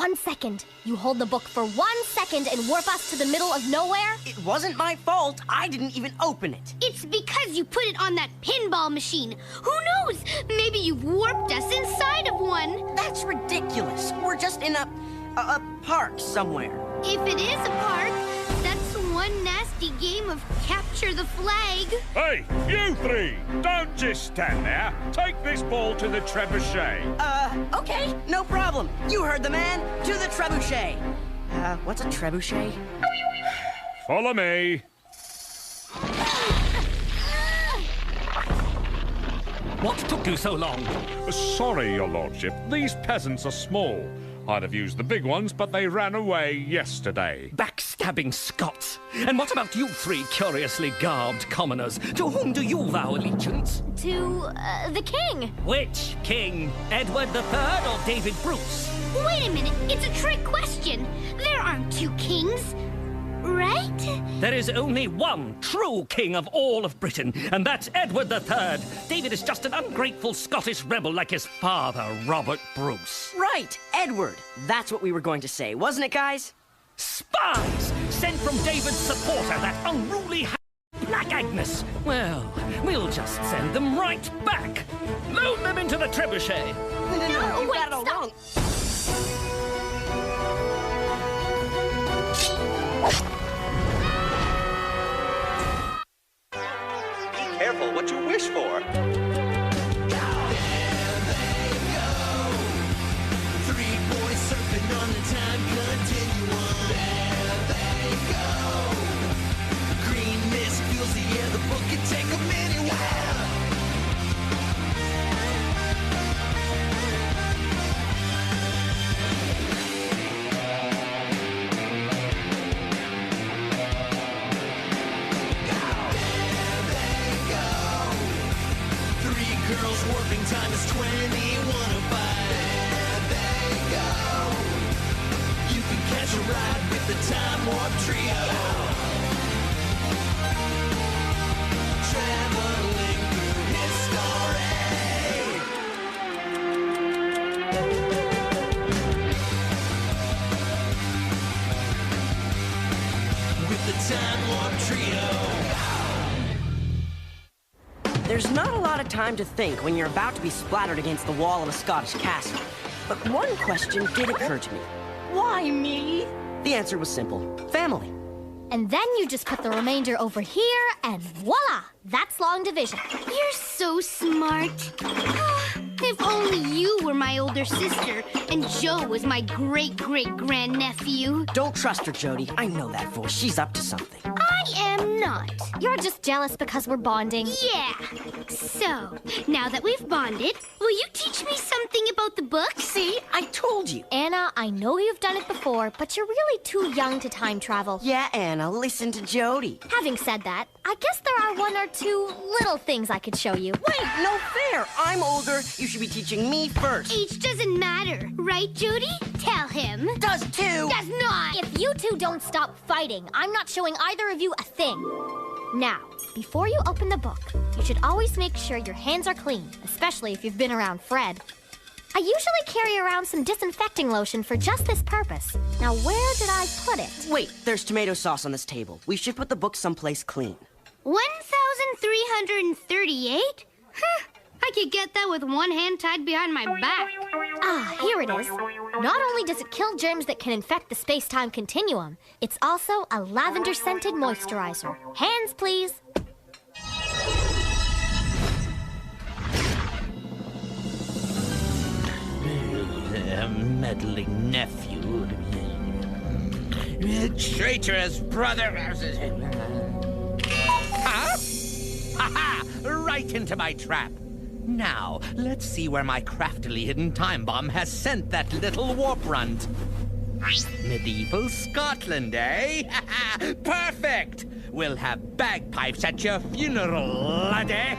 1 second. You hold the book for 1 second and warp us to the middle of nowhere? It wasn't my fault. I didn't even open it. It's because you put it on that pinball machine. Who knows? Maybe you've warped us inside of one. That's ridiculous. We're just in a park somewhere. If it is a park, that's one nasty game of capture the flag. Hey, you three! Don't just stand there. Take this ball to the trebuchet. Okay, no problem. You heard the man. To the trebuchet. What's a trebuchet? Follow me. What took you so long? Sorry, your lordship. These peasants are small. I'd have used the big ones, but they ran away yesterday. Backstabbing Scots. And what about you three curiously garbed commoners? To whom do you vow allegiance? To, the king. Which king? Edward III or David Bruce? Wait a minute, it's a trick question. There aren't two kings, right? There is only one true king of all of Britain, and that's Edward III. David is just an ungrateful Scottish rebel like his father, Robert Bruce. Right, Edward. That's what we were going to say, wasn't it, guys? Spies! Sent from David's supporter, that unruly Black Agnes. Well, we'll just send them right back. Load them into the trebuchet. No, you wait, got it all stop. wrong. Be careful what you wish for. Girls warping time is 21:05. There they go. You can catch a ride with the Time Warp Trio. Traveling through history. With the Time Warp Trio. There's not a lot of time to think when you're about to be splattered against the wall of a Scottish castle. But one question did occur to me. Why me? The answer was simple. Family. And then you just put the remainder over here, and voila! That's long division. You're so smart. If only you were my older sister and Joe was my great-great-grandnephew. Don't trust her, Jody. I know that voice. She's up to something. I am not. You're just jealous because we're bonding. Yeah. So, now that we've bonded, will you teach me something about the book? See, I told you. Anna, I know you've done it before, but you're really too young to time travel. Yeah, Anna, listen to Jody. Having said that, I guess there are one or two little things I could show you. Wait, no fair. I'm older. You should be teaching me first. Age doesn't matter, right, Jody? Tell him. Does too. Does not. If you two don't stop fighting, I'm not showing either of you a thing. Now, before you open the book, you should always make sure your hands are clean, especially if you've been around Fred. I usually carry around some disinfecting lotion for just this purpose. Now, where did I put it? Wait, there's tomato sauce on this table. We should put the book someplace clean. 1,338? Huh. I could get that with one hand tied behind my back. Ah, here it is. Not only does it kill germs that can infect the space-time continuum, it's also a lavender-scented moisturizer. Hands, please. Meddling nephew. Traitorous brother. Huh? Ha-ha! Right into my trap. Now, let's see where my craftily hidden time bomb has sent that little warp runt. Medieval Scotland, eh? Perfect! We'll have bagpipes at your funeral, laddie.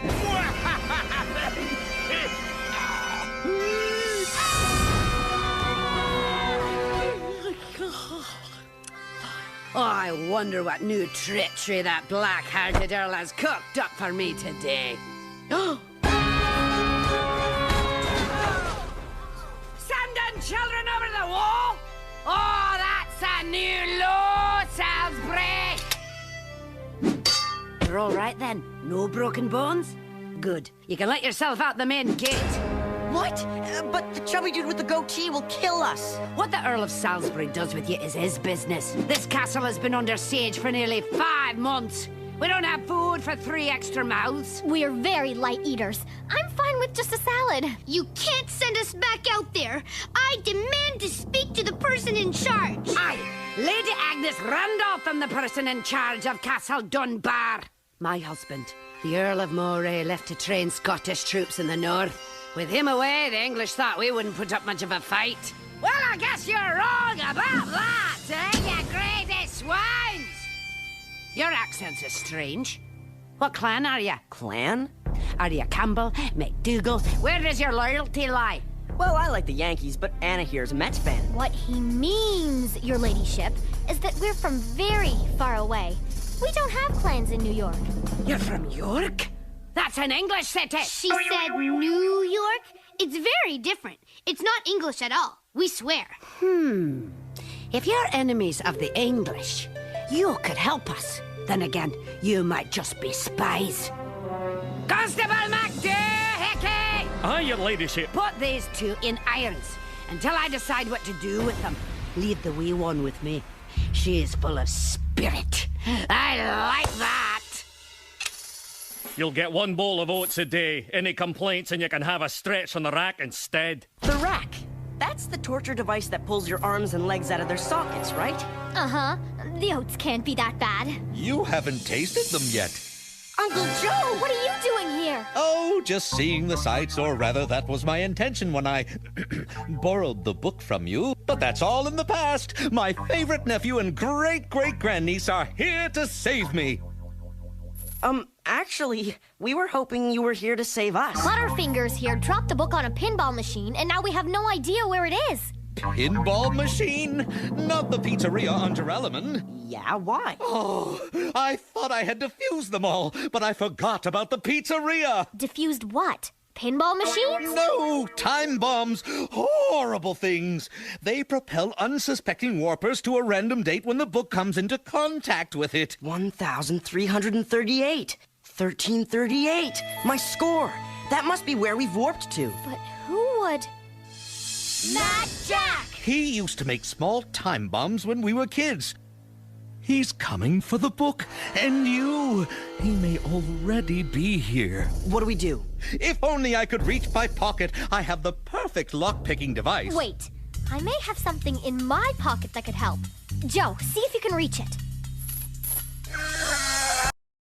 I wonder what new treachery that black-hearted Earl has cooked up for me today. Sending children over the wall? You're all right then? No broken bones? Good. You can let yourself out the main gate. What? But the chubby dude with the goatee will kill us. What the Earl of Salisbury does with you is his business. This castle has been under siege for nearly 5 months. We don't have food for 3 extra mouths. We're very light eaters. I'm fine with just a salad. You can't send us back out there. I demand to speak to the person in charge. Aye, Lady Agnes Randolph, I'm the person in charge of Castle Dunbar. My husband, the Earl of Moray, left to train Scottish troops in the north. With him away, the English thought we wouldn't put up much of a fight. Well, I guess you're wrong about that, eh, you greedy swines? Your accents are strange. What clan are you? Clan? Are you Campbell, McDougal? Where does your loyalty lie? Well, I like the Yankees, but Anna here's a Mets fan. What he means, your ladyship, is that we're from very far away. We don't have clans in New York. You're from York? That's an English city. She said New York? It's very different. It's not English at all. We swear. If you're enemies of the English, you could help us. Then again, you might just be spies. Constable McDoohickey! Aye, your ladyship. Put these 2 in irons until I decide what to do with them. Leave the wee one with me. She is full of spirit. I like that. You'll get 1 bowl of oats a day. Any complaints and you can have a stretch on the rack instead. The rack. That's the torture device that pulls your arms and legs out of their sockets, right? Uh-huh. The oats can't be that bad. You haven't tasted them yet. Uncle Joe! What are you doing here? Oh, just seeing the sights, or rather, that was my intention when I borrowed the book from you. But that's all in the past. My favorite nephew and great-great-grandniece are here to save me. Actually, we were hoping you were here to save us. Butterfingers here dropped the book on a pinball machine, and now we have no idea where it is. Pinball machine? Not the pizzeria on Terrelliman. Yeah, why? Oh, I thought I had defused them all, but I forgot about the pizzeria. Diffused what? Pinball machines? No, time bombs. Horrible things. They propel unsuspecting warpers to a random date when the book comes into contact with it. 1,338. 1338. My score. That must be where we've warped to. But who would... Mad Jack! He used to make small time bombs when we were kids. He's coming for the book, and you. He may already be here. What do we do? If only I could reach my pocket. I have the perfect lock-picking device. Wait, I may have something in my pocket that could help. Joe, see if you can reach it.